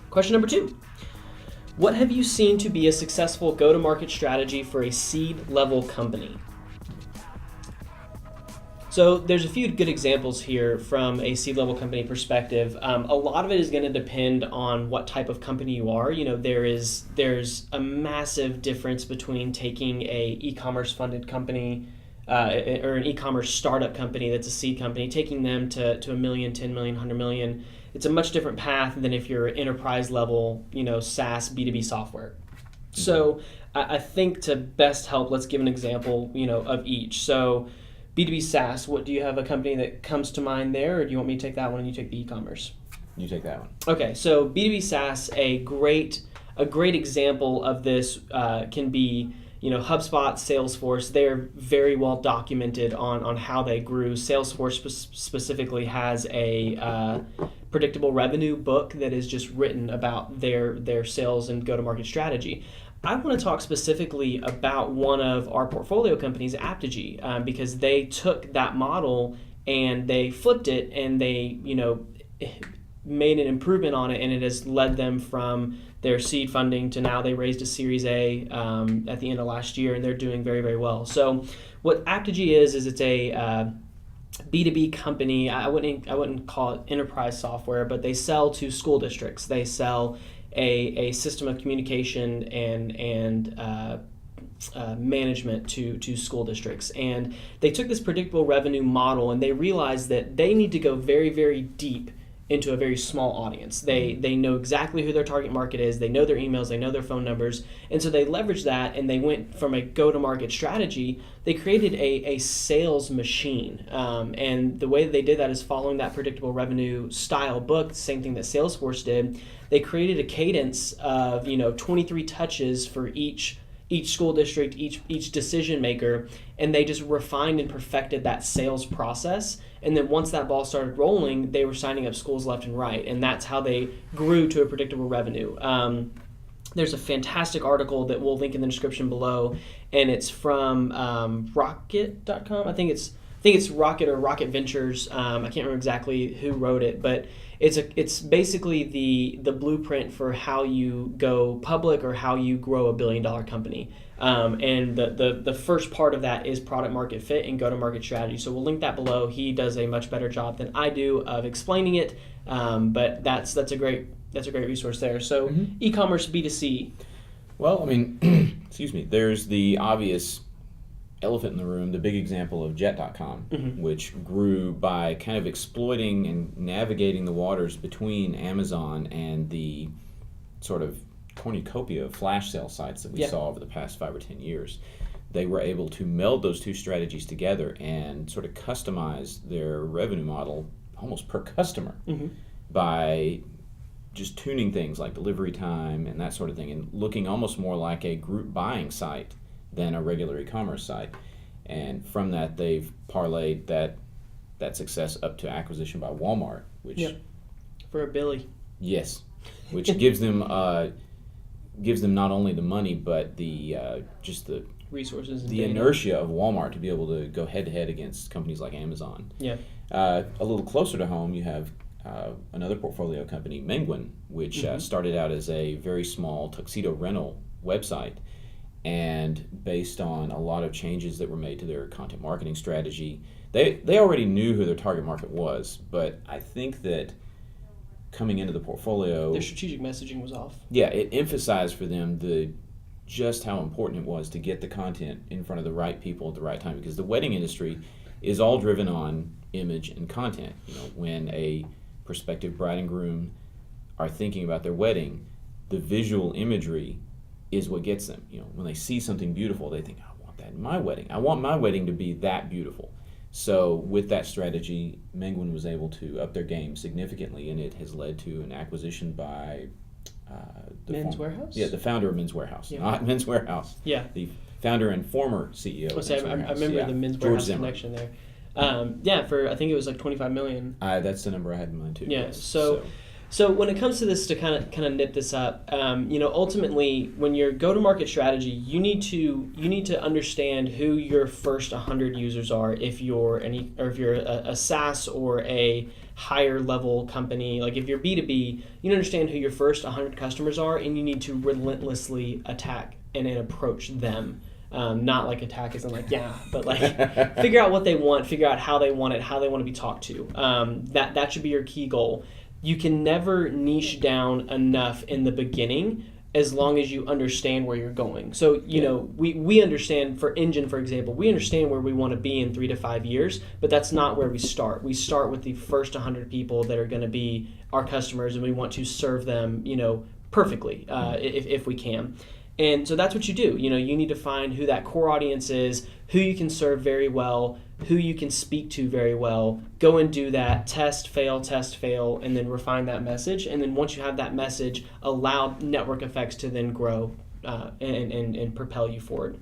Question number 2. What have you seen to be a successful go-to-market strategy for a seed-level company? So there's a few good examples here from a seed-level company perspective. A lot of it is going to depend on what type of company you are. There's a massive difference between taking a e-commerce funded company or an e-commerce startup company that's a seed company, taking them to $1 million, 10 million, 100 million. It's a much different path than if you're enterprise level, SaaS B2B software. So I think to best help, let's give an example, of each. So B2B SaaS, what do you have a company that comes to mind there, or do you want me to take that one and you take the e-commerce? You take that one. Okay, so B2B SaaS, a great example of this can be, HubSpot, Salesforce. They're very well documented on how they grew. Salesforce specifically has a predictable revenue book that is just written about their sales and go-to-market strategy. I want to talk specifically about one of our portfolio companies, Aptigee, because they took that model and they flipped it and they, made an improvement on it, and it has led them from their seed funding to now they raised a Series A at the end of last year, and they're doing very, very well. So what Aptigee is it's a B2B company. I wouldn't call it enterprise software, but they sell to school districts. They sell a system of communication and management to school districts. And they took this predictable revenue model and they realized that they need to go very, very deep into a very small audience. They know exactly who their target market is. They know their emails. They know their phone numbers. And so they leveraged that, and they went from a go-to-market strategy. They created a sales machine. And the way that they did that is following that predictable revenue style book, the same thing that Salesforce did. They created a cadence of 23 touches for each school district, each decision maker, and they just refined and perfected that sales process. And then once that ball started rolling, they were signing up schools left and right, and that's how they grew to a predictable revenue. There's a fantastic article that we'll link in the description below, and it's from rocket.com. I think it's Rocket or Rocket Ventures. I can't remember exactly who wrote it, but it's basically the blueprint for how you go public or how you grow $1 billion company. And the first part of that is product market fit and go-to-market strategy. So we'll link that below. He does a much better job than I do of explaining it, but that's a great resource there. So e-commerce B2C. Well, excuse me. There's the obvious elephant in the room, the big example of Jet.com, which grew by kind of exploiting and navigating the waters between Amazon and the sort of cornucopia of flash sale sites that we saw over the past 5 or 10 years. They were able to meld those two strategies together and sort of customize their revenue model almost per customer by just tuning things like delivery time and that sort of thing, and looking almost more like a group buying site than a regular e-commerce site. And from that, they've parlayed that success up to acquisition by Walmart, which for $1 billion. Yes, which gives them not only the money but the just the resources, and the inertia of Walmart to be able to go head to head against companies like Amazon. A little closer to home, you have another portfolio company, Menguin, which started out as a very small tuxedo rental website. And based on a lot of changes that were made to their content marketing strategy, they already knew who their target market was, but I think that coming into the portfolio, their strategic messaging was off. Yeah, it emphasized for them just how important it was to get the content in front of the right people at the right time, because the wedding industry is all driven on image and content. When a prospective bride and groom are thinking about their wedding, the visual imagery is what gets them. When they see something beautiful, they think, I want that in my wedding. I want my wedding to be that beautiful. So with that strategy, Menguin was able to up their game significantly, and it has led to an acquisition by Men's Warehouse? Yeah, the founder of Men's Warehouse, not Men's Warehouse. Yeah. The founder and former CEO of Men's Warehouse. I remember the Men's Warehouse connection there. For I think it was like $25 million. That's the number I had in mind too. Yeah. Yes. So when it comes to this, to kind of nip this up, ultimately, when your go-to-market strategy, you need to understand who your first 100 users are. If you're a SaaS or a higher level company, like if you're B2B, you understand who your first 100 customers are, and you need to relentlessly attack and approach them. Not like attack isn't like, yeah, but like figure out what they want, figure out how they want it, how they want to be talked to. That should be your key goal. You can never niche down enough in the beginning as long as you understand where you're going. So, you know, we understand for Engine, for example, we understand where we want to be in 3 to 5 years, but that's not where we start. We start with the first 100 people that are going to be our customers, and we want to serve them, you know, perfectly if we can. And so that's what you do. You know, you need to find who that core audience is, who you can serve very well, who you can speak to very well. Go and do that, test, fail, and then refine that message. And then once you have that message, allow network effects to then grow and propel you forward.